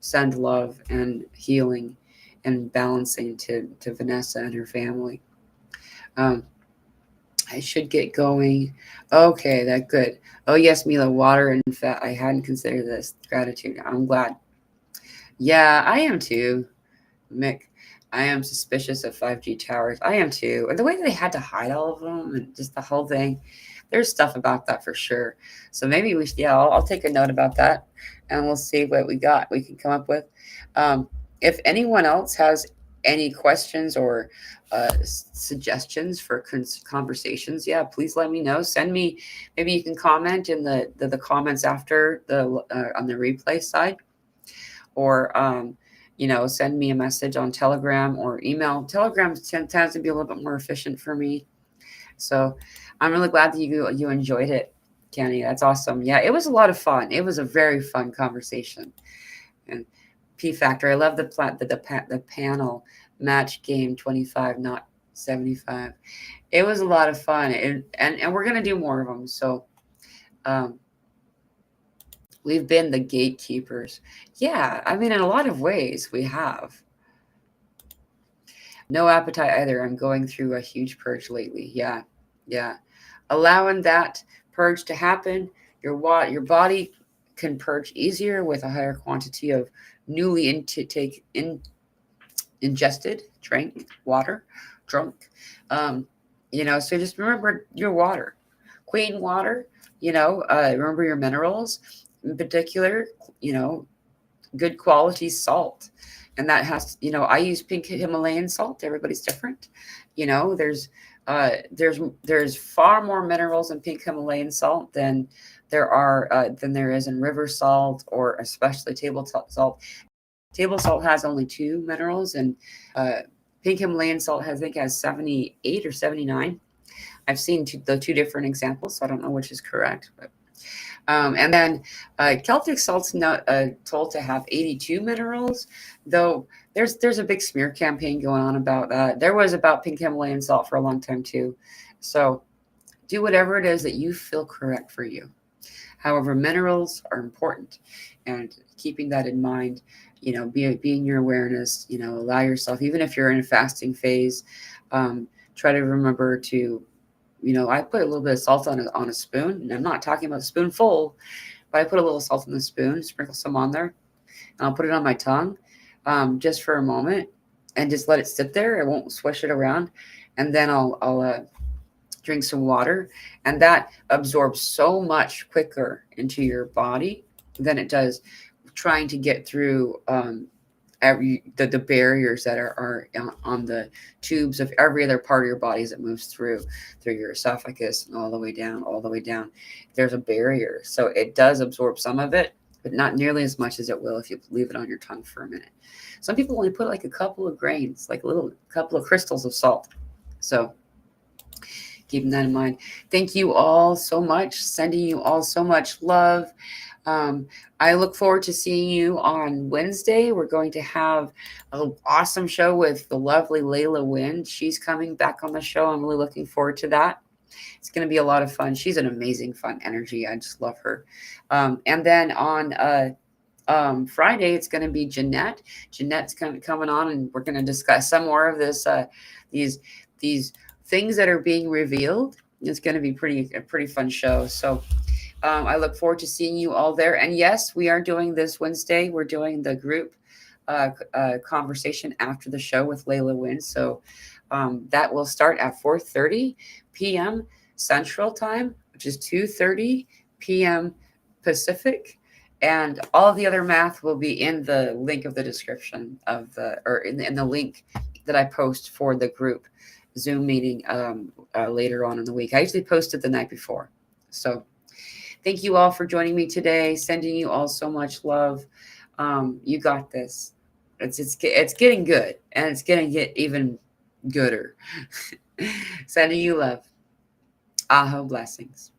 A: send love and healing and balancing to Vanessa and her family. Um, I should get going. Okay, that good. Oh yes, Mila, water and fat. I hadn't considered this. Gratitude. I'm glad. Yeah, I am too. Mick, I am suspicious of 5G towers. I am too. And the way that they had to hide all of them and just the whole thing, there's stuff about that for sure. So maybe we should, yeah, I'll take a note about that and we'll see what we can come up with. Um, if anyone else has any questions or suggestions for conversations, yeah, please let me know. Send me, maybe you can comment in the comments after on the replay side, or send me a message on Telegram or email. Telegram tends to be a little bit more efficient for me. So I'm really glad that you enjoyed it, Kenny. That's awesome. Yeah, it was a lot of fun. It was a very fun conversation. And P Factor, I love the panel match game 25, not 75. It was a lot of fun, and we're gonna do more of them. So um, we've been the gatekeepers. Yeah, I mean, in a lot of ways, we have. No appetite either. I'm going through a huge purge lately. Yeah, yeah. Allowing that purge to happen, your body can purge easier with a higher quantity of newly ingested drink water, drunk. Um, so just remember your water, clean water. Remember your minerals, in particular. You know, good quality salt. And that I use pink Himalayan salt. Everybody's different. There's there's far more minerals in pink Himalayan salt than there is in river salt, or especially table salt. Table salt has only two minerals, and uh, pink Himalayan salt has 78 or 79. I've seen the two different examples, so I don't know which is correct. But and then Celtic salt's not told to have 82 minerals, though there's a big smear campaign going on about that. There was about pink Himalayan salt for a long time too. So do whatever it is that you feel correct for you. However, minerals are important, and keeping that in mind, being your awareness, allow yourself, even if you're in a fasting phase, try to remember to I put a little bit of salt on a spoon, and I'm not talking about a spoonful, but I put a little salt in the spoon, sprinkle some on there, and I'll put it on my tongue, just for a moment, and just let it sit there. I won't swish it around, and then I'll drink some water, and that absorbs so much quicker into your body than it does trying to get through the barriers that are on the tubes of every other part of your body as it moves through your esophagus and all the way down. There's a barrier, so it does absorb some of it, but not nearly as much as it will if you leave it on your tongue for a minute. Some people only put like a couple of grains, like a little couple of crystals of salt. So keeping that in mind. Thank you all so much. Sending you all so much love. I look forward to seeing you on Wednesday. We're going to have an awesome show with the lovely Layla Wynn. She's coming back on the show. I'm really looking forward to that. It's going to be a lot of fun. She's an amazing, fun energy. I just love her. And then on Friday, it's going to be Jeanette. Jeanette's coming on, and we're going to discuss some more of these things that are being revealed. It's going to be a pretty fun show. So I look forward to seeing you all there. And yes, we are doing this Wednesday. We're doing the group conversation after the show with Layla Wynn. So that will start at 4:30 p.m. Central Time, which is 2:30 p.m. Pacific. And all of the other math will be in the link of the description of or in the link that I post for the group Zoom meeting later on in the week. I usually post it the night before. So thank you all for joining me today. Sending you all so much love. You got this. It's getting good, and it's gonna get even gooder. Sending you love. Aho blessings.